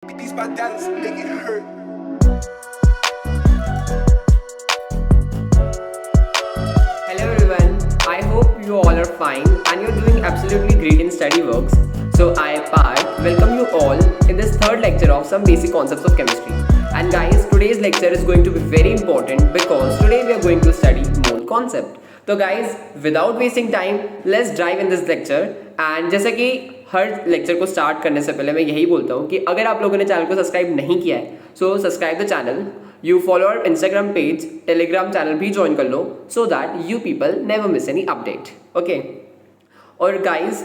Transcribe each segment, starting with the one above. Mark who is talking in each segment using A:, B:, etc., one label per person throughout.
A: These my dollars make it hurt.
B: Hello everyone, I hope you all are fine and you're doing absolutely great in study works. So I, Parth, welcome you all in this third lecture of some basic concepts of chemistry. And guys, today's lecture is going to be very important because today we are going to study mole concept. तो guys, without wasting time, let's dive in this lecture. And जैसा कि हर lecture को start करने से पहले मैं यही बोलता हूँ कि अगर आप लोगों ने चैनल को सब्सक्राइब नहीं किया है so subscribe the channel, you follow our Instagram page, Telegram channel भी ज्वाइन कर लो so that you people never miss any update. Okay, और गाइज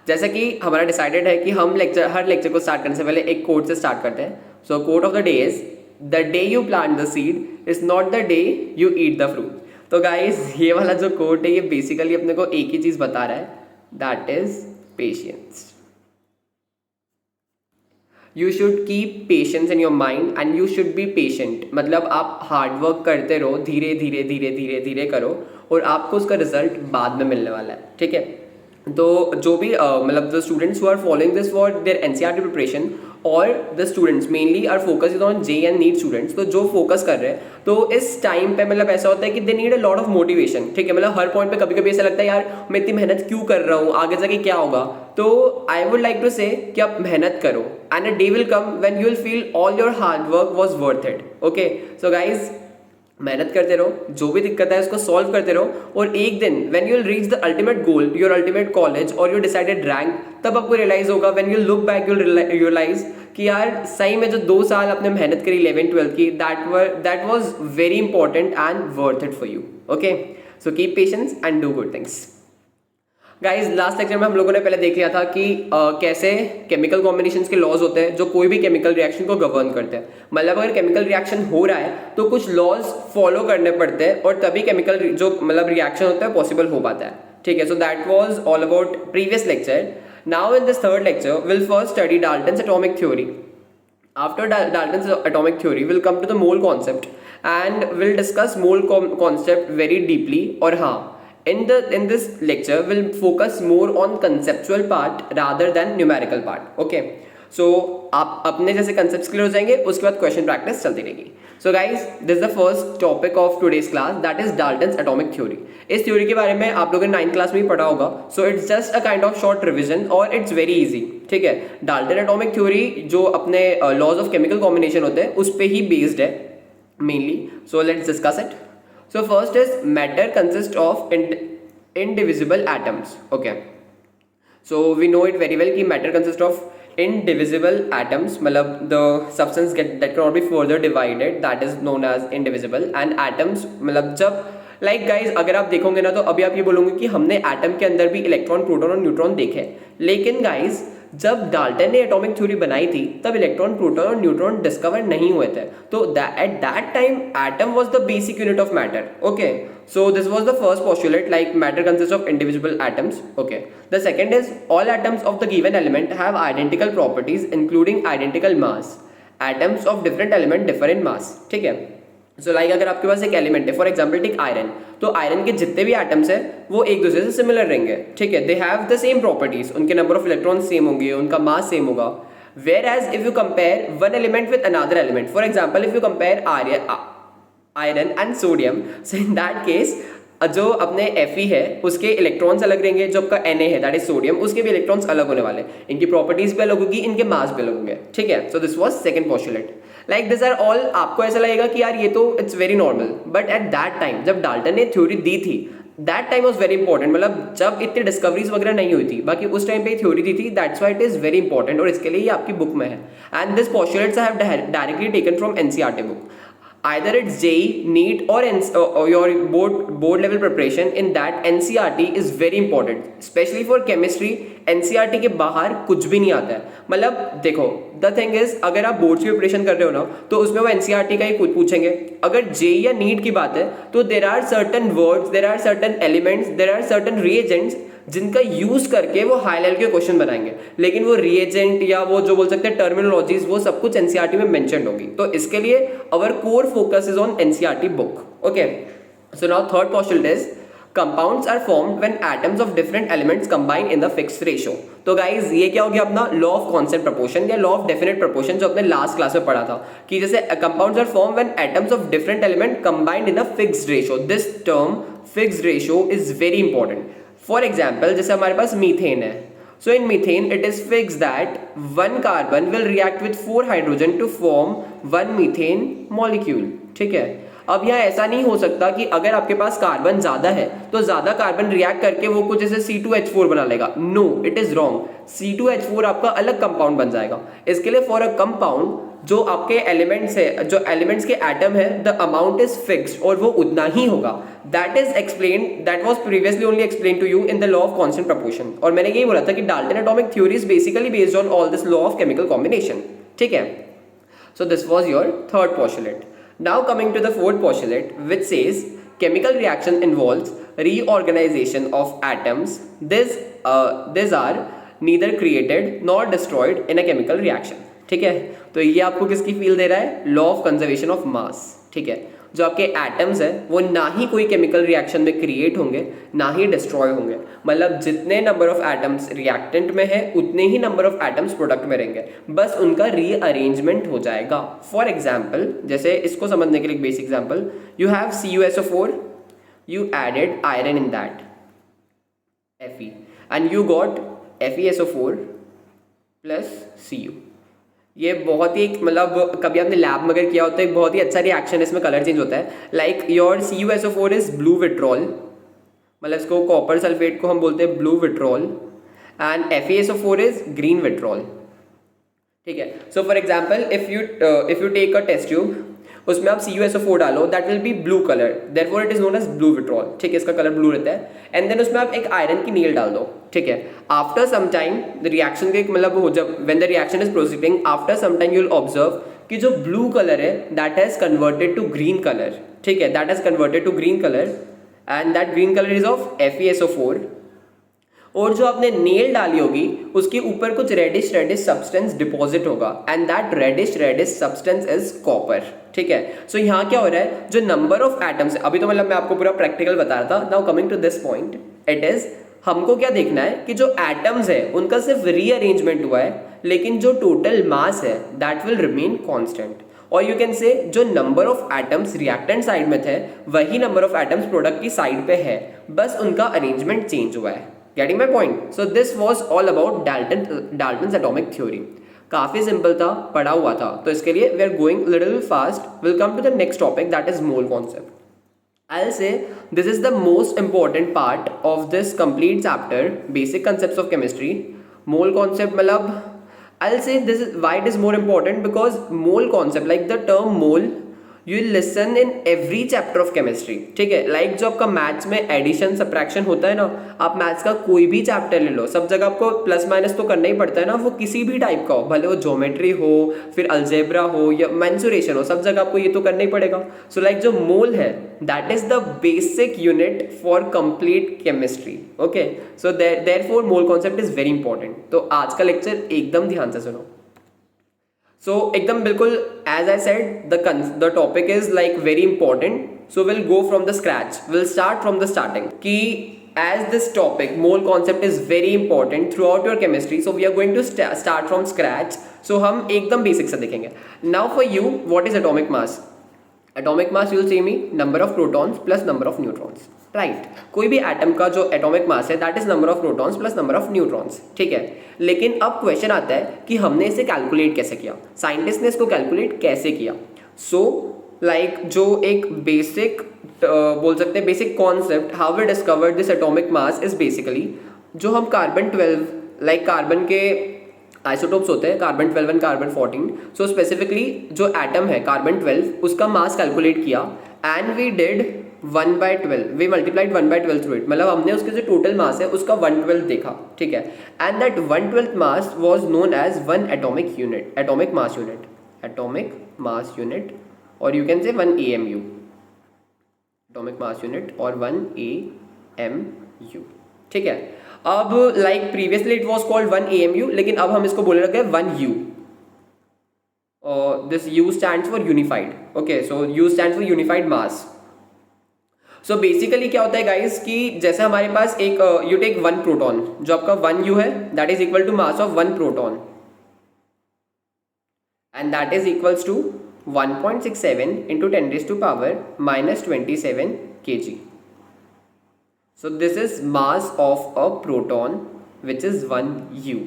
B: जैसा कि हमारा डिसाइडेड है कि हम हर लेक्चर को स्टार्ट करने से पहले एक कोट से स्टार्ट करते हैं. So quote of the day is the day you plant the seed is not the day you eat the fruit. तो गाइज ये वाला जो कोट है ये बेसिकली अपने को एक ही चीज़ बता रहा है, that is patience. You should keep patience in your mind and you should be patient. मतलब आप हार्ड वर्क करते रहो, धीरे धीरे धीरे धीरे धीरे करो और आपको उसका रिजल्ट बाद में मिलने वाला है. ठीक है, तो जो भी मतलब the students who are following this for their NCERT preparation और the students mainly are focus on J and NEET students, तो जो फोकस कर रहे हैं तो इस टाइम पे मतलब ऐसा होता है कि they need a lot of motivation. ठीक है, मतलब हर पॉइंट पे कभी कभी ऐसा लगता है यार मैं इतनी मेहनत क्यों कर रहा हूँ, आगे जाके क्या होगा. तो आई वुड लाइक टू से कि आप मेहनत करो and a day will come when you will feel all your hard work was worth it. Okay, so guys मेहनत करते रहो, जो भी दिक्कत है उसको सॉल्व करते रहो और एक दिन when you will reach the ultimate goal, your ultimate college और योर डिसाइडेड रैंक, तब आपको रियलाइज होगा when you look back you realize कि यार सही में जो 2 साल आपने मेहनत करी 11th-12th की, that was very important and worth it for you. Okay, so keep patience and do good things. Guys last lecture में हम लोगों ने पहले देख लिया था कि कैसे केमिकल कॉम्बिनेशंस के लॉज होते हैं जो कोई भी केमिकल रिएक्शन को गवर्न करते हैं. मतलब अगर केमिकल रिएक्शन हो रहा है तो कुछ लॉज फॉलो करने पड़ते हैं और तभी केमिकल जो मतलब रिएक्शन होता है पॉसिबल हो पाता है. ठीक है, so that was all about previous lecture. Now in this third lecture will first study Dalton's atomic theory. After Dalton's atomic theory, we'll come to the mole concept and we'll discuss mole concept very deeply. और हाँ, in this lecture we'll focus more on conceptual part rather than numerical part. Okay, so आप अपने जैसे concepts clear हो जाएंगे, उसके बाद question practice चलती रहेगी. So guys, this is the first topic of today's class, that is Dalton's atomic theory. इस theory के बारे में आप लोगों ने 9th class में ही पढ़ा होगा. So it's just a kind of short revision और it's very easy. ठीक है, Dalton atomic theory जो अपने laws of chemical combination होते हैं उस पे ही based है mainly. So let's discuss it. So first is matter consists of indivisible atoms. Okay, so we know it very well कि matter consists of indivisible atoms, मतलब the substance that cannot be further divided, that is known as indivisible. and atoms मतलब जब like guys अगर आप देखोगे ना तो अभी आप ये बोलोगे कि हमने एटम के अंदर भी इलेक्ट्रॉन, प्रोटॉन और न्यूट्रॉन देखे, लेकिन गाइज जब डाल्टन ने एटॉमिक थ्योरी बनाई थी तब इलेक्ट्रॉन, प्रोटॉन और न्यूट्रॉन डिस्कवर नहीं हुए थे. तो eight that time atom was the basic unit of matter. Okay, so this was the first postulate, like matter consists of indivisible atoms. Okay, the second is all atoms of the given element have identical properties including identical mass. Atoms of different element differ in mass. ठीक है, so like अगर आपके पास एक element है, for example take iron, तो iron के जितने भी एटम्स हैं वो एक दूसरे से सिमिलर रहेंगे. ठीक है, they have the same properties, उनके नंबर ऑफ इलेक्ट्रॉन सेम होंगे, उनका मास सेम होगा. Whereas if you compare one element with another element, for example if you compare iron and sodium, so in that case जो अपने Fe है उसके electrons अलग रहेंगे, जो आपका Na है दैट इज सोडियम, उसके भी इलेक्ट्रॉन्स अलग होने वाले, इनकी प्रॉपर्टीज भी अलग होगी, इनके मास भी अलग होंगे. ठीक है, so this was second postulate. Like this are all, आपको ऐसा लगेगा कि यार ये तो it's very normal, but at that time जब डाल्टन ने थ्योरी दी थी that time was very important. मतलब जब इतनी डिस्कवरीज वगैरह नहीं हुई थी, बाकी उस टाइम पे थ्योरी दी थी, that's why it is very important और इसके लिए ये आपकी बुक में है. And this postulates I have directly taken from NCERT book. Either it's JEE, NEET or your board level preparation, in that NCERT is very important, especially for chemistry. NCERT के बाहर कुछ भी नहीं आता है. मतलब देखो the thing is अगर आप बोर्ड्स की प्रिपरेशन कर रहे हो ना तो उसमें वो NCERT का ही कुछ पूछेंगे. अगर JEE या NEET की बात है तो there are certain words, there are certain elements, there are certain reagents जिनका यूज करके वो हाई लेवल के क्वेश्चन बनाएंगे, लेकिन वो रिएजेंट या वो जो बोल सकते हैं टर्मिनोलॉजीज वो सब कुछ एनसीईआरटी में मेंशन होगी. तो इसके लिए our core focus is on NCERT book. Okay, so now third postulate is compounds are formed when atoms of different elements combine in the fixed ratio. तो गाइज ये क्या हो गया अपना लॉ ऑफ कांस्टेंट प्रोपोर्शन या law of definite proportion जो अपने last class में पढ़ा था कि जैसे compounds are form when atoms of different element combined in a fixed ratio. This term fixed ratio is very important. For example जैसे हमारे पास मीथेन है, so in methane it is fixed that one carbon will react with 4 hydrogen to form one methane molecule। ठीक है, अब यहाँ ऐसा नहीं हो सकता कि अगर आपके पास कार्बन ज्यादा है तो ज्यादा कार्बन रिएक्ट करके वो कुछ जैसे C2H4 बना लेगा। No, it is wrong. C2H4 आपका अलग कंपाउंड बन जाएगा। इसके लिए फॉर अ कंपाउंड जो आपके एलिमेंट्स है, जो एलिमेंट्स के एटम है, द अमाउंट इज फिक्स्ड और वो उतना ही होगा। That is explain, that was previously only explain to you in the law of constant proportion. और मैंने यही बोला था कि Dalton atomic theory is basically based on all this law of chemical combination. ठीक है, so this was your third postulate. Now coming to the fourth postulate which says chemical reaction involves reorganization of atoms. These are neither created nor destroyed in a chemical reaction। ठीक है, तो ये आपको किसकी feel दे रहा है? Law of conservation of mass. ठीक है, जो आपके एटम्स है वो ना ही कोई केमिकल रिएक्शन में क्रिएट होंगे ना ही डिस्ट्रॉय होंगे। मतलब जितने नंबर ऑफ एटम्स रिएक्टेंट में है उतने ही नंबर ऑफ एटम्स प्रोडक्ट में रहेंगे, बस उनका रीअरेंजमेंट हो जाएगा। फॉर एग्जाम्पल जैसे इसको समझने के लिए basic example, you have CuSO4, you added iron in that Fe and you got FeSO4 plus Cu। ये बहुत ही मतलब कभी आपने लैब में अगर किया होता है एक बहुत ही अच्छा रिएक्शन, इसमें कलर चेंज होता है। Like your CuSO4 is blue vitriol, मतलब इसको कॉपर सल्फेट को हम बोलते हैं blue vitriol, and FeSO4 is green vitriol. ठीक है, so for example if you take a test tube, उसमें आप CuSO4 डालो, that will be blue colour, therefore it is known as blue vitriol. ठीक है, इसका कलर ब्लू रहता है। एंड देन उसमें आप एक आयरन की नील डाल दो। ठीक है, after some time the reaction के मतलब हो जब when the reaction is proceeding, after some time you will observe कि जो ब्लू कलर है that has converted to green colour. ठीक है, that has converted to green colour and that green colour is of FeSO4। और जो आपने nail डाली होगी उसके ऊपर कुछ रेडिश सब्सटेंस डिपॉजिट होगा and that reddish substance is copper. ठीक है, सो यहाँ क्या हो रहा है, जो नंबर ऑफ एटम्स, अभी तो मतलब मैं आपको पूरा प्रैक्टिकल बता रहा था। Now coming to this point, it is हमको क्या देखना है कि जो एटम्स है उनका सिर्फ रीअरेंजमेंट हुआ है, लेकिन जो टोटल मास है दैट विल रिमेन कांस्टेंट। और यू कैन से जो number of atoms reactant side में थे वही नंबर ऑफ एटम्स प्रोडक्ट की साइड पे है, बस उनका अरेंजमेंट चेंज हुआ है। Getting my point? So this was all about Dalton's atomic theory. काफी सिंपल था, पढ़ा हुआ था, तो इसके लिए we are going little fast. Will come to the next topic that is mole concept. I'll say this is the most important part of this complete chapter, basic concepts of chemistry. Mole concept मतलब I'll say this is why it is more important, because mole concept, like the term mole, you will listen in every chapter of chemistry. ठीक है, like जो आपका maths में addition subtraction होता है ना, आप मैथ्स का कोई भी चैप्टर ले लो, सब जगह आपको प्लस माइनस तो करना ही पड़ता है ना, वो किसी भी टाइप का हो, भले वो ज्योमेट्री हो, फिर अलजेब्रा हो या मेंसुरेशन हो, सब जगह आपको ये तो करना ही पड़ेगा। सो लाइक जो मोल है that is the basic unit for complete chemistry. Okay, so therefore mole concept is very important. तो आज का लेक्चर एकदम ध्यान से सुनो। So एकदम बिल्कुल as I said the topic is like very important, so we'll go from the scratch, we'll start from the starting कि as this topic mole concept is very important throughout your chemistry, so we are going to start from scratch, so हम एकदम basic से देखेंगे। Now for you, what is atomic mass? Atomic mass you will say me number of protons plus number of neutrons, right. कोई भी atom का जो atomic mass है that is number of protons plus number of neutrons. ठीक है, लेकिन अब question आता है कि हमने इसे कैलकुलेट कैसे किया, साइंटिस्ट ने इसको कैलकुलेट कैसे किया। सो लाइक जो एक बेसिक बोल सकते हैं basic concept how we discovered this atomic mass is basically जो हम कार्बन 12 लाइक कार्बन के आइसोटोप्स होते हैं carbon 12 and carbon 14। So specifically जो एटम है कार्बन 12 उसका मास कैलकुलेट किया and we did 1/12, we multiplied 1/12 through it, मतलब हमने उसके जो टोटल मास है उसका 1/12 देखा। ठीक है, and that 1/12 mass was known as 1 atomic unit, atomic mass unit, atomic mass unit, और you can say 1 AMU, atomic mass unit, और 1 AMU। ठीक है, अब like previously it was called 1 AMU, लेकिन अब हम इसको बोलने लगे 1 U, और this U stands for unified. Okay, so U stands for unified mass. So basically क्या होता है गाइस कि जैसे हमारे पास एक यू टेक 1 प्रोटॉन, जो आपका 1 U है, that is equal to mass of 1 proton and that is equals to 1.67 into 10 raised to power minus 27 kg. So this is mass of a proton which is 1 U.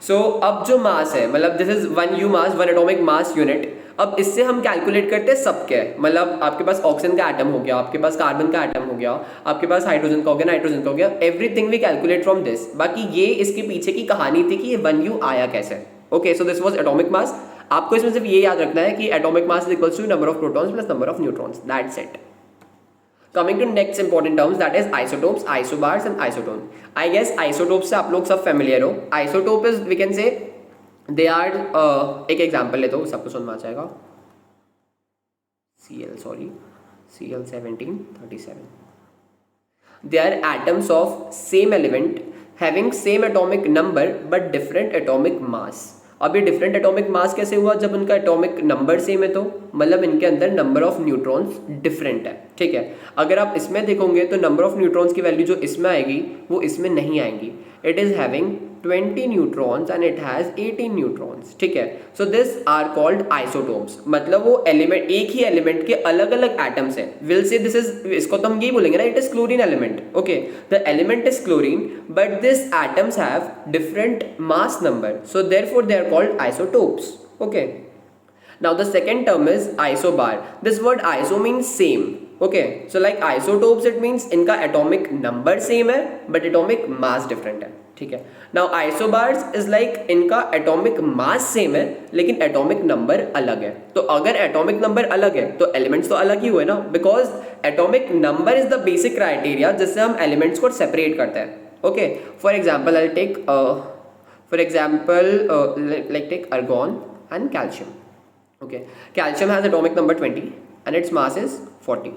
B: So अब जो मास है, मतलब this is 1 U mass, 1 atomic mass unit. अब इससे हम calculate करते हैं सब क्या है, मतलब आपके पास ऑक्सीजन का एटम हो गया, आपके पास कार्बन का एटम हो गया, आपके पास हाइड्रोजन का हो गया, नाइट्रोजन का हो गया, everything we calculate from this. बाकी ये इसके पीछे की कहानी थी कि ये 1 U आया कैसे. Okay, so this was atomic mass. आपको इसमें सिर्फ ये याद रखना है कि atomic mass is equals to number of protons plus number of neutrons. That's it. Coming to next important terms, that is isotopes, isobars and isotone. I guess isotopes से आप लोग सब familiar हो. Isotope is, we can say, they are एक example लेते हो, सबको समझ में आ जाएगा. Cl1737. They are atoms of same element having same atomic number but different atomic mass. अब ये डिफरेंट एटॉमिक मास कैसे हुआ? जब उनका एटॉमिक नंबर सेम है, तो मतलब इनके अंदर नंबर ऑफ न्यूट्रॉन्स डिफरेंट है. ठीक है, अगर आप इसमें देखोगे तो नंबर ऑफ न्यूट्रॉन्स की वैल्यू जो इसमें आएगी वो इसमें नहीं आएंगी. It is having 20 neutrons and it has 18 neutrons. ठीक है, so this are called isotopes. मतलब वो एलिमेंट, एक ही एलिमेंट के अलग अलग एटम्स हैं. विल से दिस इज, इसको तो हम यही बोलेंगे ना, it is chlorine element. Okay, the element is chlorine but this atoms have different mass number, so therefore they are called isotopes. Okay, now the second term is isobar. This word iso means same. Okay, so like isotopes it means इनका atomic number same है but atomic mass different है. ठीक है, now isobars is like इनका atomic mass same है लेकिन atomic number अलग है. तो अगर atomic number अलग है तो elements तो अलग ही हुए ना, because atomic number is the basic criteria जिससे हम elements को separate करते हैं. Okay, for example I'll take like take argon and calcium. Okay, calcium has atomic number 20 and its mass is 40.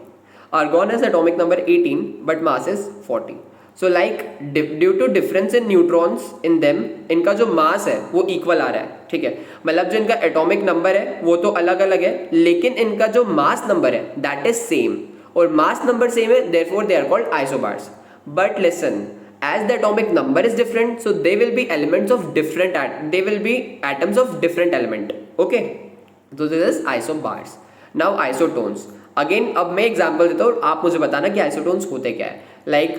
B: Argon has atomic number 18 but mass is 40. So like due to difference in neutrons in them, इनका जो mass है वो equal आ रहा है. ठीक है, मतलब जो इनका atomic number है वो तो अलग अलग है लेकिन इनका जो mass number है that is same. और mass number same है, therefore they are called isobars. But listen, as the atomic number is different, so they will be elements of different they will be atoms of different element. Okay, so this is isobars. Now isotones. Again, अब मैं example देता हूँ, आप मुझे बताना कि isotones होते क्या है. Like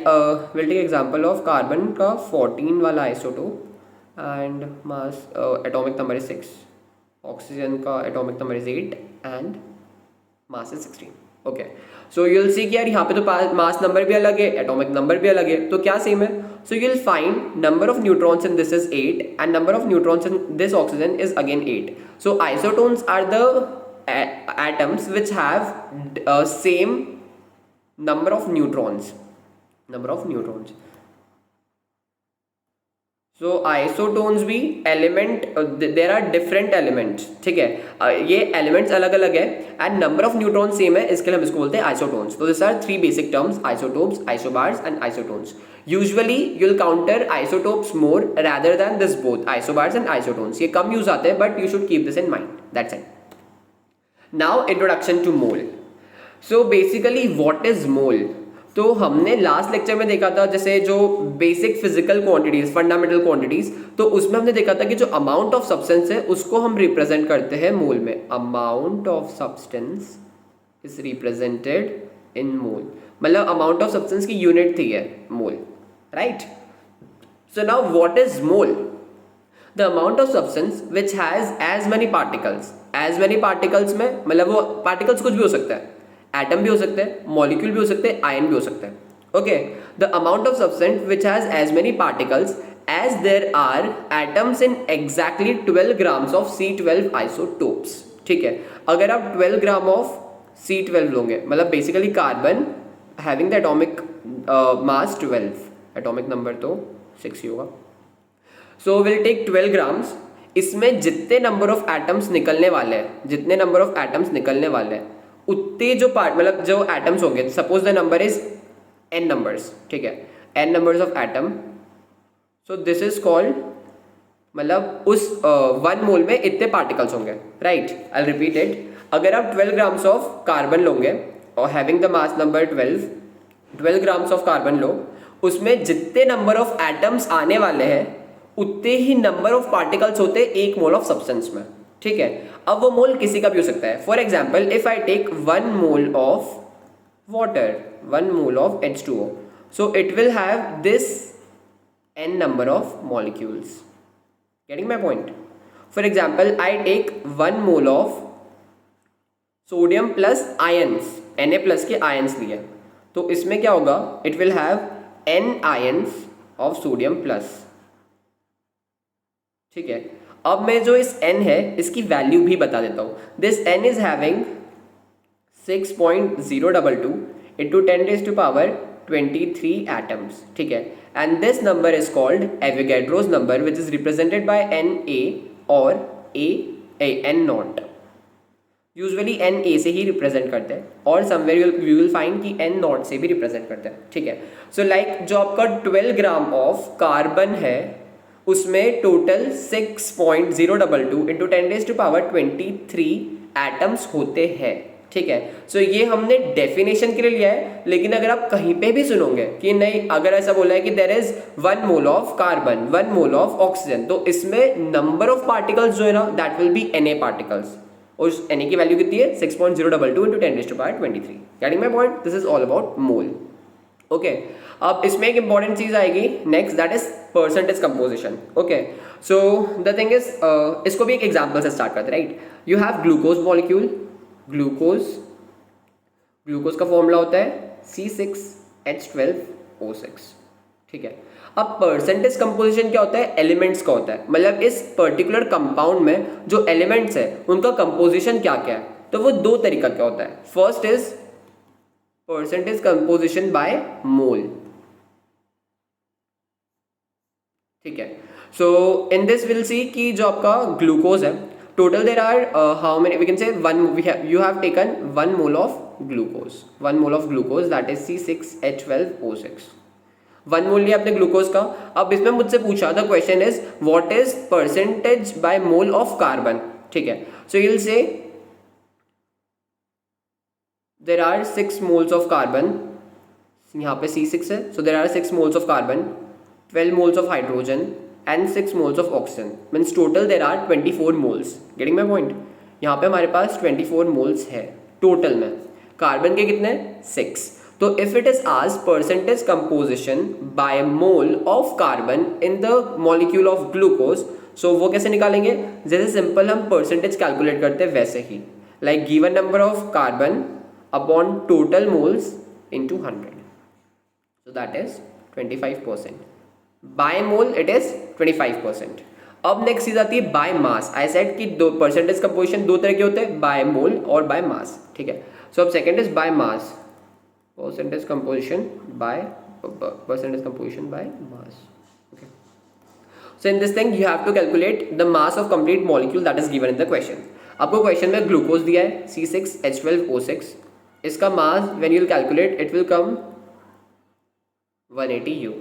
B: will take example of carbon का 14 वाला isotope and mass atomic number is 6. Oxygen का atomic number is 8 and mass is 16. Okay, so you will see कि यार यहाँ पे तो मास नंबर भी अलग है, एटॉमिक नंबर भी अलग है, तो क्या सेम है? So you will find number of neutrons in this is 8 and number of neutrons in this oxygen is again 8. So isotones are the atoms which have same number of neutrons. So isotones भी element, there are different elements. ठीक है, ये elements अलग अलग है and number of neutrons same है, इसके लिए हम इसको बोलते हैं isotones. So these are three basic terms: isotopes, isobars and isotones. Usually you'll counter isotopes more rather than this both isobars and isotones. ये कम use आते हैं but you should keep this in mind. That's it. Now introduction to mole. So basically what is mole? तो हमने last lecture में देखा था जैसे जो basic physical quantities, fundamental quantities, तो उसमें हमने देखा था कि जो अमाउंट ऑफ सब्सटेंस है उसको हम रिप्रेजेंट करते हैं मोल में. Amount of substance is represented in mole, मतलब अमाउंट ऑफ सब्सटेंस की यूनिट थी है mole, right? So now what is mole? The amount of substance which has as many particles. As many particles में मतलब वो particles कुछ भी हो सकता है, एटम भी हो सकते हैं, मॉलिक्यूल भी हो सकते हैं, आयन भी हो सकते हैं. Okay, the amount of substance which has as many particles as there are atoms in exactly 12 grams of C12 isotopes. ठीक है, अगर आप 12 ग्राम ऑफ C12 लोगे, मतलब basically carbon having the atomic mass 12, atomic number तो 6 ही होगा. So will take 12 grams. इसमें जितने नंबर ऑफ एटम्स निकलने वाले हैं, उतने जो पार्ट, मतलब जो एटम्स होंगे, suppose the number is n numbers. ठीक है, n numbers of atom. So this is called, मतलब उस 1 मोल में इतने पार्टिकल्स होंगे, राइट? I repeat it. अगर आप 12 ग्राम्स ऑफ कार्बन लोगे और having the mass number 12 grams of carbon लो, उसमें जितने नंबर ऑफ एटम्स आने वाले हैं उतने ही नंबर ऑफ पार्टिकल्स होते हैं एक मोल ऑफ सब्सटेंस में, ठीक है। अब वो मोल किसी का भी हो सकता है। For example if I take 1 mole of water, 1 mole of H2O, so it will have this n number of molecules. Getting my point? For example, I take 1 mole of sodium plus ions, Na plus के ions लिए, तो इसमें क्या होगा, it will have n ions of sodium plus, ठीक है। अब मैं जो इस n है इसकी वैल्यू भी बता देता हूँ। This n is having 6.022 into 10 raised to power 23 atoms, ठीक है। And this number is called Avogadro's number, which is represented by Na or n naught. Usually Na से ही represent करते हैं और somewhere you will find कि n naught से भी represent करते हैं, ठीक है। So like जो आपका 12 ग्राम ऑफ कार्बन है उसमें total 6.022 into 10 raised to power 23 atoms होते हैं, ठीक है। सो ये हमने डेफिनेशन के लिए लिया है, लेकिन अगर आप कहीं पे भी सुनोगे कि नहीं, अगर ऐसा बोला है कि there is 1 mole of carbon, 1 mole of oxygen, तो इसमें नंबर ऑफ पार्टिकल्स जो है ना that will be Na particles, और उस Na की वैल्यू कितनी है 6.022 into 10 raised to power 23। Getting my point? This is all about mole, okay. अब इसमें एक इंपॉर्टेंट चीज आएगी next, that is percentage composition, okay. So the thing is, इसको भी एक एग्जांपल से स्टार्ट करते हैं, right. You have glucose molecule, glucose का फॉर्मूला होता है C6H12O6, ठीक है। अब परसेंटेज कंपोजिशन क्या होता है, एलिमेंट्स का होता है, मतलब इस पर्टिकुलर कंपाउंड में जो एलिमेंट्स है उनका कंपोजिशन क्या क्या है, तो वो दो तरीका क्या होता है। First is percentage composition by mole, ठीक है। सो इन दिस विल सी कि जो आपका ग्लूकोज है, total there are how many, we can say you have taken 1 mole of glucose, 1 mole of glucose, that is C6H12O6, 1 मोल लिया आपने glucose का। अब इसमें मुझसे पूछा the question is what is percentage by mole of carbon, ठीक है। So you will say there are 6 moles of carbon, यहाँ पे C6 है, so there are 6 moles of carbon, 12 moles of hydrogen and 6 moles of oxygen, means total there are 24 moles. Getting my point? यहाँ पे हमारे पास 24 moles है total में, carbon के कितने 6। तो if it is asked percentage composition by mole of carbon in the molecule of glucose, so वो कैसे निकालेंगे, जैसे सिंपल हम परसेंटेज कैलकुलेट करते हैं वैसे ही, like given number of carbon upon total moles into 100, so that is 25%. By mole it is 25%। अब next चीज आती है बाय मास। आई सेड कि दो परसेंटेज कंपोजिशन दो तरह के होते हैं, बाय मोल और बाय मास, ठीक है। सो अब second is by mass, percentage composition by mass, okay. So in this thing you have to calculate the mass of complete molecule that is given in the question. आपको question में glucose दिया है C6H12O6, इसका mass when you will calculate it will come 180 U,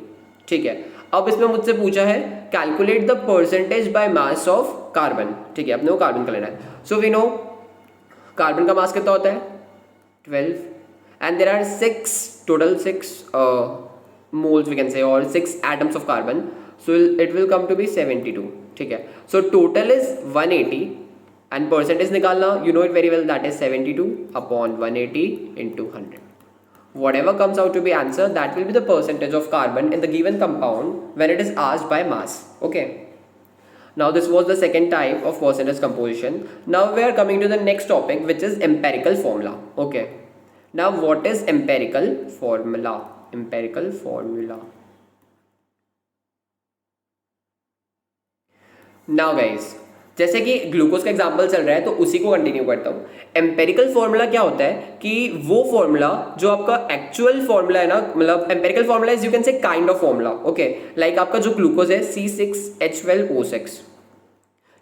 B: ठीक है। अब इसमें मुझसे पूछा है calculate the percentage by mass of carbon, ठीक है, अपने को कार्बन का लेना है। सो वी नो कार्बन का मास कितना होता है 12, and there are 6 moles we can say, और 6 atoms of carbon, so it will come to be 72, ठीक है। So total is 180 and percentage निकालना you know it very well, that is 72 upon 180 into 100. Whatever comes out to be answer, that will be the percentage of carbon in the given compound when it is asked by mass, okay. Now this was the second type of percentage composition. Now we are coming to the next topic, which is empirical formula, okay. Now what is empirical formula? Empirical formula. Now guys, जैसे कि glucose का example चल रहा है तो उसी को continue करता हूँ। एम्पेरिकल फॉर्मूला क्या होता है कि वो फॉर्मूला जो आपका एक्चुअल फॉर्मूला है ना, मतलब empirical formula is you can से kind of formula, okay. Like आपका जो ग्लूकोज है C6H12O6,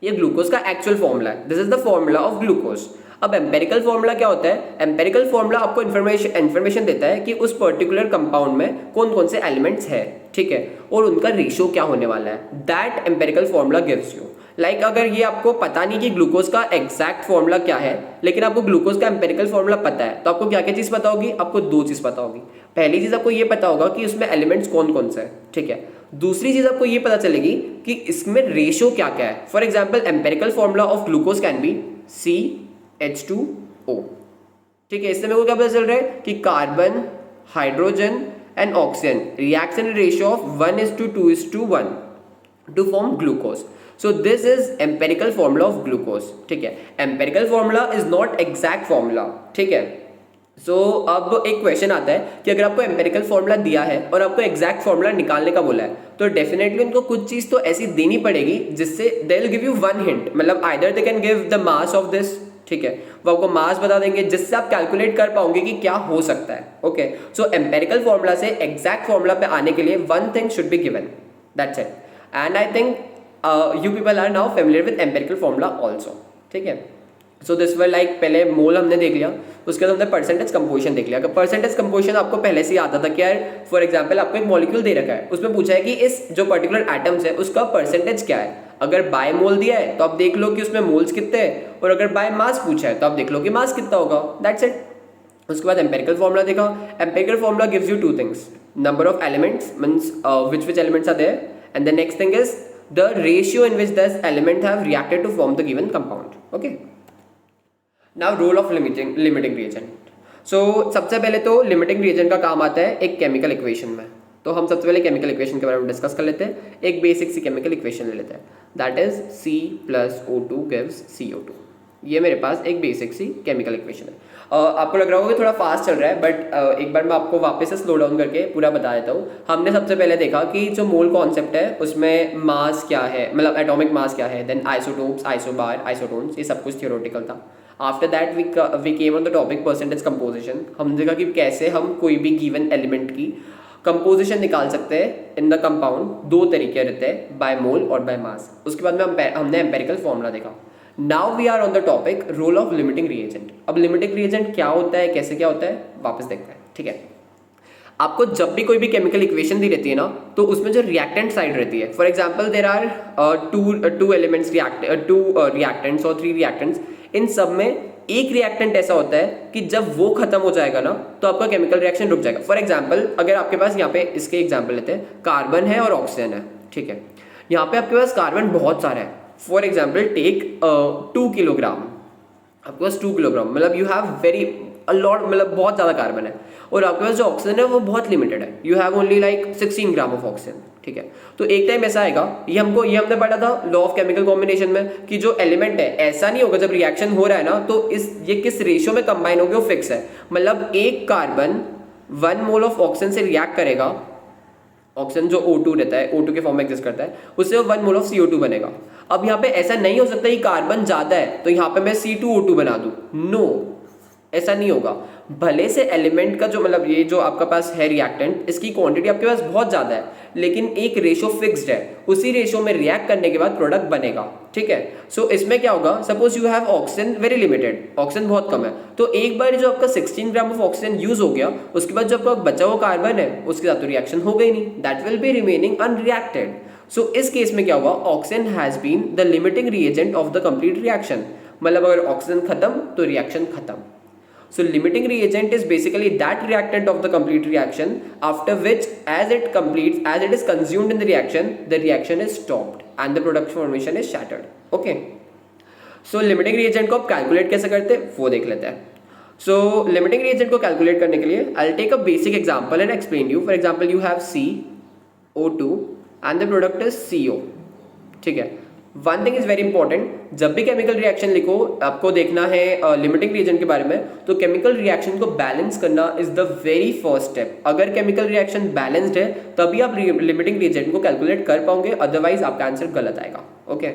B: ये ग्लूकोज का एक्चुअल फॉर्मूला है, this is the formula of glucose. अब एम्पेरिकल फॉर्मूला क्या होता है, एम्पेरिकल फॉर्मूला आपको इन्फॉर्मेशन देता है कि उस पर्टिकुलर कंपाउंड में कौन कौन से एलिमेंट्स है, ठीक है, और उनका रेशियो क्या होने वाला है, that empirical formula gives you. Like अगर ये आपको पता नहीं कि ग्लूकोज का एग्जैक्ट फॉर्मूला क्या है, लेकिन आपको ग्लूकोज का एम्पेरिकल फॉर्मूला पता है, तो आपको क्या क्या चीज़ पता होगी? आपको दो चीज़ पता होगी। पहली चीज़ आपको ये पता होगा कि उसमें एलिमेंट्स कौन कौन से हैं, ठीक है। दूसरी चीज़ आपको ये पता चलेगी कि इसमें रेशो क्या क्या है। For example empirical formula of glucose can be CH2O, ठीक है। इससे मेरे को क्या पता चल रहा है कि carbon, hydrogen and oxygen reaction ratio of 1:2:1 to form glucose. So this is empirical formula of glucose, ठीक है। Empirical formula is not exact formula, ठीक है। सो अब एक क्वेश्चन आता है कि अगर आपको एम्पेरिकल फॉर्मूला दिया है और आपको एग्जैक्ट फॉर्मूला निकालने का बोला है, तो डेफिनेटली उनको कुछ चीज़ तो ऐसी देनी पड़ेगी जिससे they will give you one hint, मतलब either they can give the mass of this, ठीक है, वो आपको मास बता देंगे जिससे आप कैलकुलेट कर पाओगे कि क्या हो सकता है। ओके, सो एम्पेरिकल फॉर्मूला से एग्जैक्ट फॉर्मूला पे आने के लिए one thing should be given, that's it. And I think you people are now familiar with empirical formula also, ठीक है। सो दिस वर लाइक पहले मोल हमने देख लिया, उसके बाद हमने परसेंटेज कंपोजिशन देख लिया। अगर परसेंटेज कंपोजिशन आपको पहले से आता था कि यार फॉर एग्जांपल आपको एक मॉलिक्यूल दे रखा है, उसमें पूछा है कि इस जो पर्टिकुलर एटम्स है उसका परसेंटेज क्या है। अगर बाय मोल दिया है तो आप देख लो कि उसमें मोल्स कितने हैं, और अगर बाय मास पूछा है तो आप देख लो कि मास कितना होगा, दैट्स इट। उसके बाद एम्पेरिकल फॉर्मूला देखा। Empirical formula gives you two things, number of elements means which elements are there, and the next thing is the ratio in which this element have reacted to form the given compound. Okay, now role of limiting reagent. So सबसे पहले तो limiting reagent का काम आता है एक chemical equation में। तो हम सबसे पहले केमिकल इक्वेशन के बारे में डिस्कस कर लेते हैं। एक बेसिक सी केमिकल इक्वेशन ले लेते हैं, that is C+O2 gives CO2। ये मेरे पास एक बेसिक सी केमिकल इक्वेशन है। आपको लग रहा होगा कि थोड़ा फास्ट चल रहा है, बट एक बार मैं आपको वापस से स्लो डाउन करके पूरा बता देता हूँ। हमने सबसे पहले देखा कि जो मोल कॉन्सेप्ट है उसमें मास क्या है, मतलब एटॉमिक मास क्या है, देन आइसोटोप्स, आइसोबार, आइसोटोन्स, ये सब कुछ थियोरेटिकल था। After that we came on the topic percentage composition. हमने देखा कि कैसे हम कोई भी गिवन एलिमेंट की कंपोजिशन निकाल सकते हैं इन द कंपाउंड, दो तरीके रहते हैं, बाय मोल और बाय मास। उसके बाद में हमने एम्पेरिकल फॉर्मूला देखा। Now we are on the topic role of limiting reagent. अब लिमिटिंग रिएजेंट क्या होता है, कैसे क्या होता है, वापस देखते हैं, ठीक है। आपको जब भी कोई भी केमिकल इक्वेशन दी रहती है ना, तो उसमें जो रिएक्टेंट साइड रहती है, for example there are two elements, two reactants और 3 रिएक्टेंट्स, इन सब में एक रिएक्टेंट ऐसा होता है कि जब वो खत्म हो जाएगा ना तो आपका केमिकल रिएक्शन रुक जाएगा। फॉर एग्जांपल अगर आपके पास यहाँ पे इसके एग्जांपल लेते हैं, कार्बन है और ऑक्सीजन है, ठीक है। यहाँ पे आपके पास कार्बन बहुत सारा है। फॉर एग्जाम्पल टेक 2 किलोग्राम, आपके पास 2 किलोग्राम, मतलब यू हैव वेरी अलॉट, मतलब बहुत ज़्यादा कार्बन है, और आपके पास जो ऑक्सीजन है वो बहुत लिमिटेड है, you have only like 16 gram of oxygen, ठीक है। तो एक टाइम ऐसा आएगा, ये हमने पढ़ा था लॉ ऑफ केमिकल कॉम्बिनेशन में, कि जो एलिमेंट है ऐसा नहीं होगा जब रिएक्शन हो रहा है ना तो ये किस रेशियो में कंबाइन होगा वो फिक्स है। मतलब एक कार्बन 1 मोल ऑफ ऑक्सीजन से रिएक्ट करेगा, ऑक्सीजन जो O2 रहता है, O2 के फॉर्म में एग्जिस्ट करता है, उससे 1 मोल ऑफ CO2 बनेगा। अब यहाँ पे ऐसा नहीं हो सकता कि कार्बन ज़्यादा है तो यहाँ पे मैं C2O2 बना दूँ, नो, ऐसा नहीं होगा। भले से एलिमेंट का जो, मतलब ये जो आपका पास है रिएक्टेंट, इसकी क्वांटिटी आपके पास बहुत ज़्यादा है, लेकिन एक रेशो फिक्स्ड है, उसी रेशो में रिएक्ट करने के बाद प्रोडक्ट बनेगा, ठीक है। सो इसमें क्या होगा, suppose you have oxygen very limited, oxygen बहुत कम है, तो एक बार जो आपका 16 ग्राम ऑफ ऑक्सीजन यूज हो गया, उसके बाद जो आपका बचा हुआ कार्बन है उसके साथ तो रिएक्शन हो गई नहीं, that will be remaining unreacted. So इस केस में क्या हुआ, oxygen has been the limiting reagent of the complete reaction. मतलब अगर ऑक्सीजन खत्म तो रिएक्शन खत्म। So limiting reagent is basically that reactant of the complete reaction after which as it is consumed in the reaction is stopped and the product formation is shattered. Okay. So limiting reagent को आप calculate कैसे करते हैं वो देख लेते हैं। So limiting reagent को calculate करने के लिए I'll take a basic example and explain you. For example you have CO2 and the product is CO. ठीक है। One thing is very important, जब भी केमिकल रिएक्शन लिखो आपको देखना है लिमिटिंग रिएजेंट के बारे में, तो केमिकल रिएक्शन को बैलेंस करना is the very first step. अगर केमिकल रिएक्शन बैलेंस्ड है तभी आप लिमिटिंग रिएजेंट को कैलकुलेट कर पाओगे, अदरवाइज आपका आंसर गलत आएगा। ओके,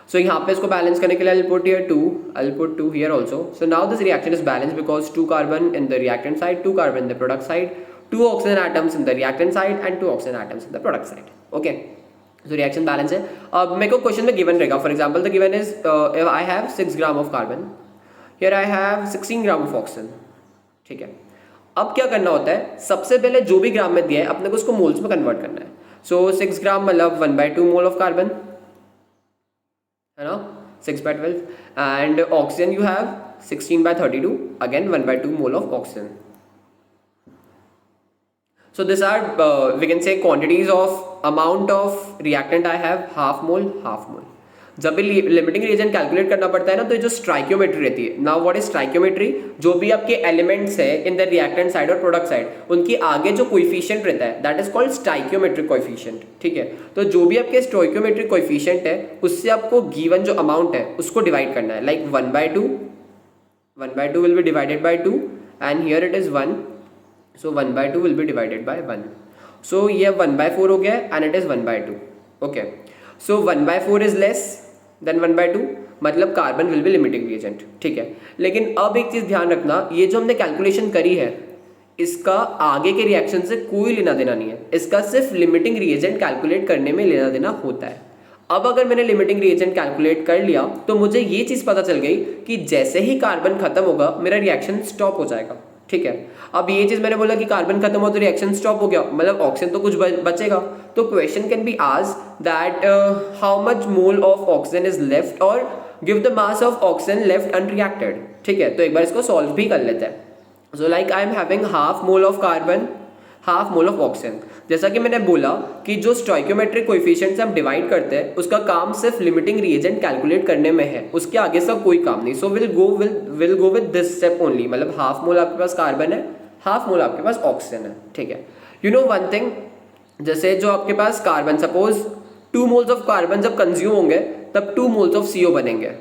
B: सो यहाँ पे इसको बैलेंस करने के लिए I'll put here 2, I'll put 2 here also. So now this reaction is balanced because 2 carbon in the reactant side, 2 carbon in the product side, 2 oxygen atoms in the reactant side and 2 oxygen atoms in the product side. Okay. So reaction balance है। अब मेरे को question में given रहेगा, for example the given is if I have 6 gram of carbon, here I have 16 gram of oxygen, ठीक है। अब क्या करना होता है, सबसे पहले जो भी ग्राम में दिया है अपने को उसको मोल्स में कन्वर्ट करना है। सो 6 ग्राम मतलब 1/2 मोल ऑफ कार्बन, है ना, 6/12, and oxygen you have 16/32, again 1/2 mole of oxygen. So these are we can say quantities of amount of reactant I have, half mole, half mole. जब भी लिमिटिंग रिएजेंट कैलकुलेट करना पड़ता है ना, तो जो स्ट्राइक्योमेट्री रहती है, नाउ व्हाट इज स्ट्राइक्योमेट्री, जो भी आपके एलिमेंट्स है इन द रिएक्टेंट साइड और प्रोडक्ट साइड, उनकी आगे जो कोएफिशिएंट रहता है that is called stoichiometric coefficient, ठीक है। तो जो भी आपके स्टोइक्योमेट्रिक कोएफिशिएंट है उससे आपको गिवन जो अमाउंट है उसको डिवाइड करना है, like 1/2 will be divided by 2 and here it is 1, so 1/2 will be divided by 1, सो ये 1/4 हो गया and it is 1/2, okay. So 1/4 is less than 1/2, मतलब carbon will be limiting reagent, ठीक है। लेकिन अब एक चीज ध्यान रखना, ये जो हमने कैलकुलेशन करी है इसका आगे के रिएक्शन से कोई लेना देना नहीं है, इसका सिर्फ लिमिटिंग रिएजेंट कैलकुलेट करने में लेना देना होता है। अब अगर मैंने लिमिटिंग रिएजेंट कैलकुलेट कर लिया तो मुझे ये चीज पता चल गई कि जैसे ही कार्बन खत्म होगा मेरा रिएक्शन स्टॉप हो जाएगा, ठीक है। अब ये चीज मैंने बोला कि कार्बन खत्म हो तो रिएक्शन स्टॉप हो गया, मतलब ऑक्सीजन तो कुछ बचेगा, तो question can be asked that how much mole of oxygen is left और give the mass of oxygen left unreacted, ठीक है। तो एक बार इसको सॉल्व भी कर लेते हैं। So like I am having half mole of carbon, half mole of oxygen. जैसा कि मैंने बोला कि जो स्टोइक्योमेट्रिक कोएफिशिएंट से हम डिवाइड करते हैं उसका काम सिर्फ लिमिटिंग रिएजेंट कैलकुलेट करने में है, उसके आगे से कोई काम नहीं। So will go with this step only, मतलब हाफ मोल आपके पास कार्बन है, हाफ मोल आपके पास ऑक्सीजन है, ठीक है। यू नो वन थिंग, जैसे जो आपके पास carbon, suppose 2 moles of carbon जब कंज्यूम होंगे तब 2 मोल्स ऑफ CO बनेंगे,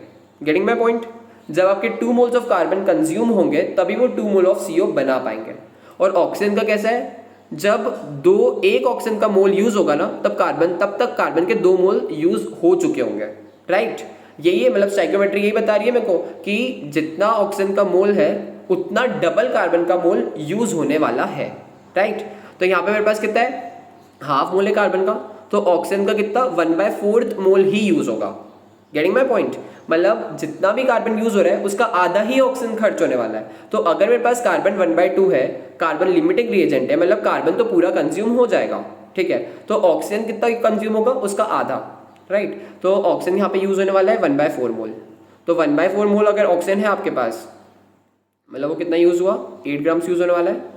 B: गेटिंग माई पॉइंट। जब आपके 2 मोल्स ऑफ कार्बन कंज्यूम होंगे तभी वो 2 मोल ऑफ CO बना पाएंगे। और ऑक्सीजन का कैसा है, जब एक ऑक्सीजन का मोल यूज होगा ना तब तक कार्बन के 2 मोल यूज हो चुके होंगे, राइट। यही है, मतलब स्टोइकियोमेट्री यही बता रही है मेरे को कि जितना ऑक्सीजन का मोल है उतना डबल कार्बन का मोल यूज होने वाला है, राइट। तो यहाँ पे मेरे पास कितना है, हाफ मोल है कार्बन का, तो ऑक्सीजन का कितना 1/4 मोल ही यूज होगा, गेटिंग माई पॉइंट। मतलब जितना भी कार्बन यूज हो रहा है उसका आधा ही ऑक्सीजन खर्च होने वाला है। तो अगर मेरे पास कार्बन 1/2 है, कार्बन लिमिटिंग रिएजेंट है, मतलब कार्बन तो पूरा कंज्यूम हो जाएगा, ठीक है। तो ऑक्सीजन कितना कंज्यूम होगा, उसका आधा, राइट। तो ऑक्सीजन यहाँ पे यूज होने वाला है 1/4 मोल। तो 1/4 मोल अगर ऑक्सीजन है आपके पास, मतलब वो कितना यूज हुआ, 8 ग्राम्स यूज होने वाला है।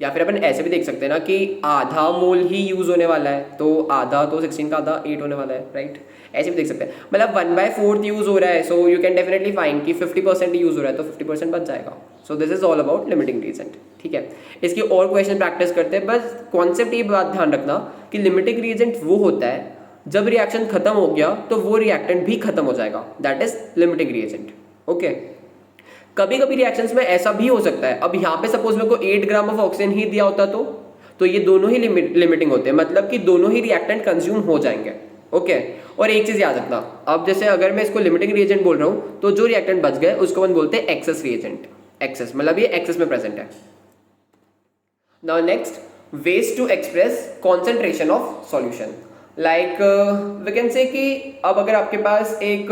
B: या फिर अपन ऐसे भी देख सकते हैं ना कि आधा मोल ही यूज होने वाला है, तो आधा तो 16 का आधा 8 होने वाला है, राइट। ऐसे भी देख सकते हैं, मतलब 1/4 यूज हो रहा है, so you can definitely find कि 50% यूज हो रहा है, तो 50% बच जाएगा। सो this is all about limiting reagent, ठीक है। इसकी और क्वेश्चन प्रैक्टिस करते हैं, बस कॉन्सेप्ट ये बात ध्यान रखना कि लिमिटिंग रिएजेंट वो होता है जब रिएक्शन खत्म हो गया तो वो रिएक्टेंट भी खत्म हो जाएगा, that is limiting reagent, okay. कभी कभी रिएक्शंस में ऐसा भी हो सकता है, अब यहाँ पे सपोज मेरे को 8 ग्राम ऑफ ऑक्सीजन ही दिया होता तो ये दोनों ही लिमिटिंग होते हैं, मतलब कि दोनों ही रिएक्टेंट कंज्यूम हो जाएंगे, ओके। और एक चीज याद रखना, अब जैसे अगर मैं इसको लिमिटिंग रिएजेंट बोल रहा हूँ तो जो रिएक्टेंट बच गए उसको अपन बोलते हैं एक्सेस रिएजेंट, एक्सेस मतलब ये एक्सेस में प्रेजेंट है। Now next, ways to express concentration of solution, like we can say कि अब अगर आपके पास एक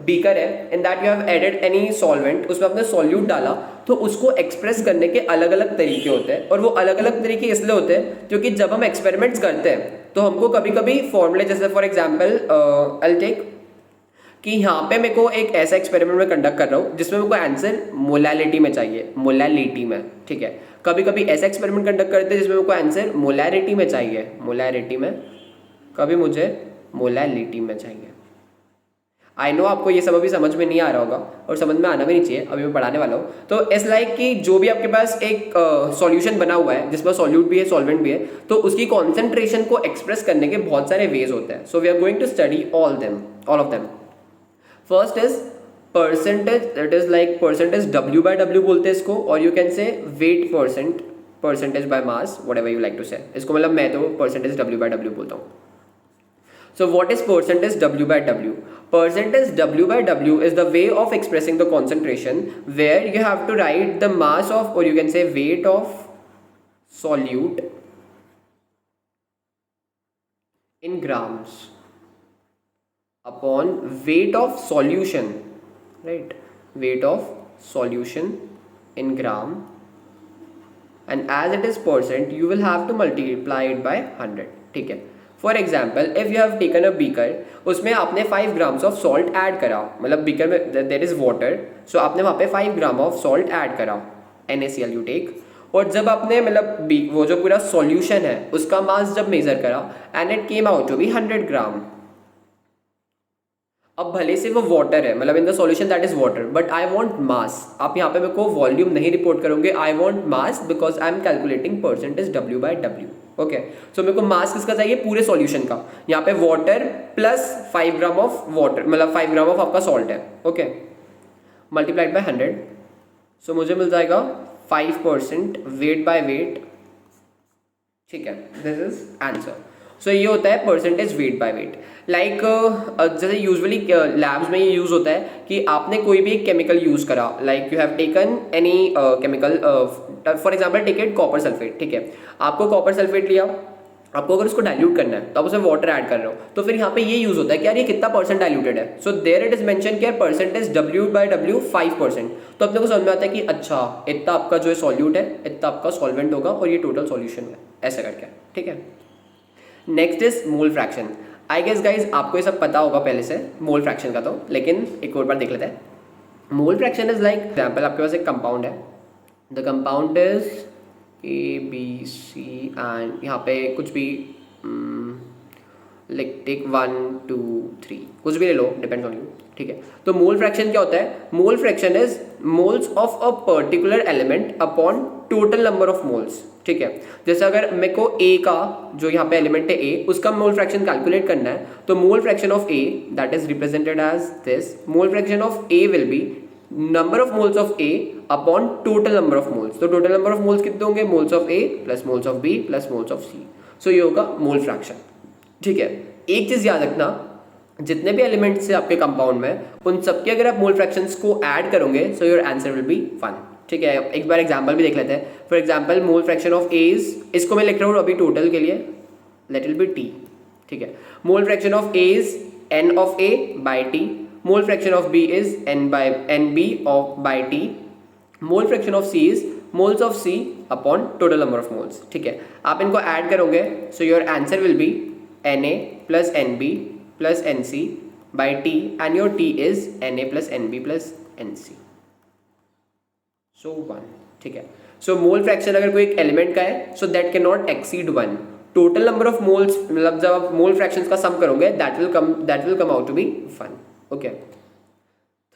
B: बीकर है, in that you have added any solvent, उसमें आपने सॉल्यूट डाला, तो उसको एक्सप्रेस करने के अलग अलग तरीके होते हैं। और वो अलग अलग तरीके इसलिए होते हैं क्योंकि जब हम एक्सपेरिमेंट्स करते हैं तो हमको कभी कभी फॉर्मूले, जैसे फॉर एग्जाम्पल आई टेक कि यहाँ पे मेरे को एक ऐसा एक्सपेरिमेंट में कंडक्ट कर रहा हूँ जिसमें मेरे को आंसर मोलैलिटी में चाहिए, मोलैलिटी में, ठीक है। कभी कभी ऐसा एक्सपेरिमेंट कंडक्ट करते हैं जिसमें मेरे को आंसर मोलैरिटी में चाहिए, मोलैरिटी में, कभी मुझे मोलैलिटी में चाहिए। आई नो आपको ये सब अभी समझ में नहीं आ रहा होगा और समझ में आना भी नहीं चाहिए, अभी मैं पढ़ाने वाला हूँ। तो इट्स लाइक कि जो भी आपके पास एक सॉल्यूशन बना हुआ है जिसमें सॉल्यूट भी है, सॉल्वेंट भी है, तो उसकी कॉन्सेंट्रेशन को एक्सप्रेस करने के बहुत सारे वेज होते हैं। So we are going to study all of them. First is percentage, that is like percentage W/W बोलते हैं इसको, और you can say weight percentage by mass, whatever you like to say. इसको मतलब मैं तो परसेंटेज W/W बोलता हूँ। So what is percentage W/W? Percentage W/W is the way of expressing the concentration where you have to write the mass of, or you can say weight of solute in grams upon weight of solution, right? Weight of solution in gram, and as it is percent you will have to multiply it by 100, ठीक है। For example if you have taken a beaker, उसमें आपने 5 grams of salt add करा, मतलब beaker में there is water, सो आपने वहाँ पे 5 ग्राम ऑफ सॉल्ट ऐड करा, NaCl यू टेक, और जब आपने मतलब वो जो पूरा सॉल्यूशन है उसका मास जब मेज़र करा and it came out to be 100 gram. अब भले से वो वाटर है, मतलब in the solution that is water, but I want mass. आप यहाँ पे मेरे को वॉल्यूम नहीं रिपोर्ट करोगे, I want mass because I am calculating percentage W/W। Okay, so मेरे को मास किसका चाहिए? पूरे सॉल्यूशन का। यहाँ पे water plus 5 gram of water, मतलब 5 ग्राम ऑफ आपका सॉल्ट है, ओके, मल्टीप्लाइड बाय 100, सो मुझे मिल जाएगा 5% वेट बाय वेट। ठीक है, दिस इज आंसर। सो ये होता है percentage weight by weight. Like जैसे यूजुअली लैब्स में ये यूज़ होता है कि आपने कोई भी एक केमिकल यूज़ करा, like you have taken any chemical, for example take it copper sulphate. ठीक है, आपको कॉपर सल्फेट लिया, आपको अगर उसको डाइल्यूट करना है तो आप उसमें वाटर ऐड कर रहे हो, तो फिर यहाँ पे ये यूज़ होता है कि यार ये कितना परसेंट डाइल्यूटेड है। So there it is mention कि यार परसेंटेज W/W 5%। तो अपने को समझ में आता है कि अच्छा इतना आपका जो है सॉल्यूट है, इतना आपका सॉल्वेंट होगा और ये टोटल सॉल्यूशन है, ऐसा करके। ठीक है, next is mole fraction. I guess guys आपको ये सब पता होगा पहले से मोल फ्रैक्शन का, तो लेकिन एक और बार देख लेते हैं। Mole fraction is like example, आपके पास एक कंपाउंड है, the compound is ABC and यहाँ पे कुछ भी लाइक टेक 1 2 3 कुछ भी ले लो, डिपेंड्स ऑन यू। ठीक है, तो मोल फ्रैक्शन क्या होता है? Mole fraction is moles of a particular element upon total number of moles. ठीक है, जैसे अगर मेरे को A का जो यहाँ पे एलिमेंट है A, उसका मोल फ्रैक्शन कैलकुलेट करना है, तो mole fraction of A that is represented as this, mole fraction of A will be number of moles of A upon total number of moles. तो टोटल नंबर ऑफ मोल्स कितने होंगे? Moles of A plus moles of B plus moles of C। So ये होगा mole fraction. ठीक है, एक चीज़ याद रखना, जितने भी एलिमेंट्स है आपके कंपाउंड में, उन सबके अगर आप मोल फ्रैक्शंस को ऐड करोगे so your answer will B 1। ठीक है, एक बार एग्जांपल भी देख लेते हैं। For example mole fraction of A is, इसको मैं लिख रहा हूँ अभी टोटल के लिए, लेट इट बी T। ठीक है, mole fraction of A is N of A by T, mole fraction of B is NB of by T, mole fraction of C is moles of C upon total number of moles. ठीक है, आप इनको add करोगे so your answer will be Na plus NB plus NC by T and your T is Na plus NB plus NC। So 1। ठीक है, सो mole fraction अगर कोई एक एलिमेंट का है so that can not exceed 1। Total number of moles, मतलब जब आप मोल फ्रैक्शंस का सम करोगे that will come out to be 1। Okay,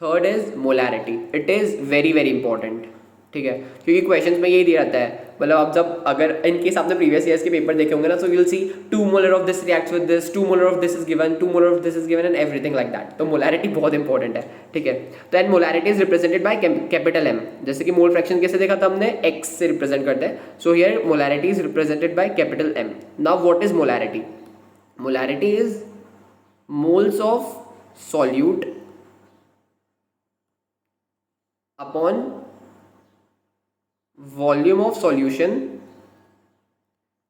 B: third is molarity. It is very very important. ठीक है, क्योंकि क्वेश्चंस में यही दिया रहता है, मतलब आप जब अगर इन केस आपने प्रीवियस ईयर्स के पेपर देखे होंगे ना, सो you will C 2 molar of this reacts with this, 2 molar of this is given, 2 molar of this is given and everything like that. तो मोलैरिटी बहुत इंपॉर्टेंट है। ठीक है, तो and molarity is represented by capital M। जैसे कि mole fraction कैसे देखा था हमने, X से रिप्रेजेंट करते हैं, so here molarity is represented by capital M। Now what is molarity? Molarity is moles of solute upon volume of solution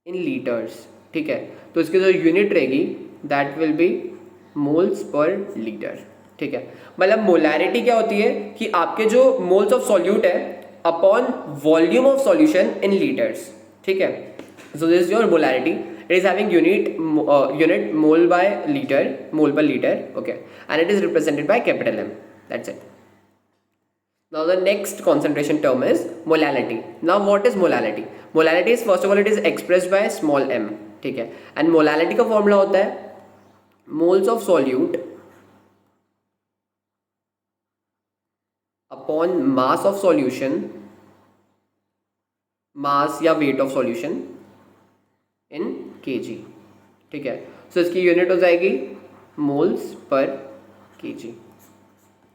B: in litres. ठीक है, तो इसकी जो यूनिट रहेगी that will B moles per litre. ठीक है, मतलब मोलैरिटी क्या होती है कि आपके जो मोल्स ऑफ सॉल्यूट है upon volume of solution in litres. ठीक है, so this is your molarity. It is having unit mole by litre, mole पर litre. Okay, and it is represented by capital M। That's it. Now the next concentration term is molality. Now what is molality? Molality is first of all it is expressed by small m. ठीक है, and molality का formula होता है moles of solute upon mass of solution, mass या weight of solution in kg। ठीक है, so इसकी unit हो जाएगी moles per kg।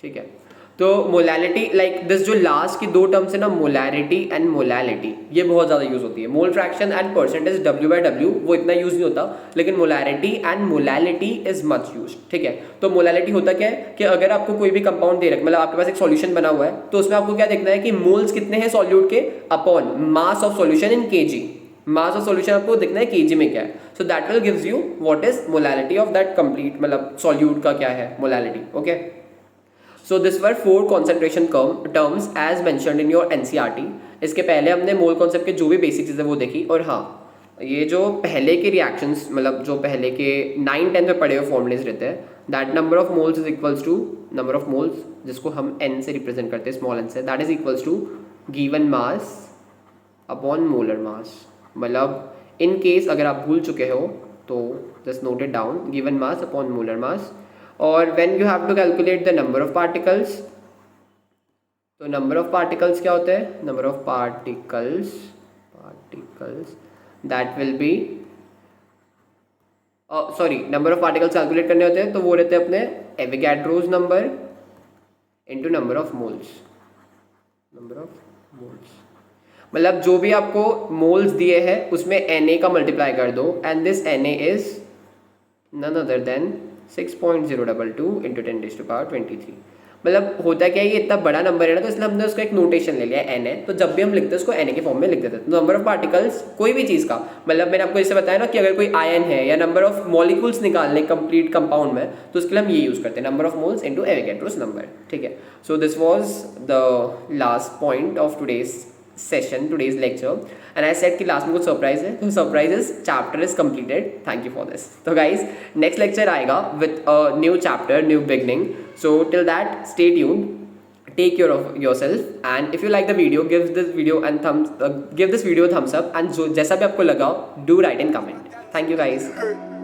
B: ठीक है, तो मोलैलिटी लाइक दिस, जो लास्ट की 2 टर्म्स है ना, मोलैरिटी एंड मोलैलिटी, ये बहुत ज़्यादा यूज़ होती है। Mole fraction and percentage W/W वो इतना यूज़ नहीं होता, लेकिन molarity and molality is much use. ठीक है, तो मोलैलिटी होता क्या है कि अगर आपको कोई भी कंपाउंड दे रखा, मतलब आपके पास एक सॉल्यूशन बना हुआ है, तो उसमें आपको क्या देखना है कि मोल्स कितने हैं सॉल्यूट के upon mass of solution in kg। Mass of solution आपको देखना है kg में क्या है, so that will gives you what is molality of that complete, मतलब सॉल्यूट का क्या है molality. Okay, so this were 4 concentration terms as mentioned in your NCERT। इसके पहले हमने मोल कॉन्सेप्ट के जो भी बेसिक चीज़ें वो देखी। और हाँ, ये जो पहले के रिएक्शंस मतलब जो पहले के 9-10 में पढ़े हुए फॉर्मूलेज रहते हैं, that number of moles is equals to number of moles जिसको हम n से रिप्रेजेंट करते हैं, स्मॉल n से, that is equals to given mass upon molar mass. मतलब इन केस अगर आप भूल चुके हो तो just note it down, given mass upon molar mass. और when you have to calculate the number of particles, तो नंबर ऑफ पार्टिकल्स क्या होता है, number of particles that will B sorry number of particles calculate करने होते हैं तो वो रहते हैं अपने Avogadro's number into number of moles. मतलब जो भी आपको मोल्स दिए हैं उसमें Na का मल्टीप्लाई कर दो, and this Na is none other than 6.022 into 10⁻23। मतलब होता क्या है, ये इतना बड़ा नंबर है ना, तो इसलिए हमने उसका एक नोटेशन ले लिया Na। तो जब भी हम लिखते हैं उसको Na के फॉर्म में लिख देते हैं। तो नंबर ऑफ पार्टिकल्स कोई भी चीज़ का, मतलब मैंने आपको जैसे बताया ना कि अगर कोई आयन है या नंबर ऑफ मॉलिक्यूल्स निकालने कंप्लीट कंपाउंड में, तो उसके लिए हम ये यूज़ करते हैं, number of moles into Avogadro's number. ठीक है, so this was the last point of today's session, today's lecture, and I said कि लास्ट में कुछ सरप्राइज है, तो surprise is chapter is completed, thank you for this. तो guys next lecture आएगा with a new chapter, new beginning, so till that stay tuned, take care of yourself, and if you like the video, give this video a thumbs up, and जो जैसा भी आपको लगा, do write in comment. Thank you guys.
A: hurt.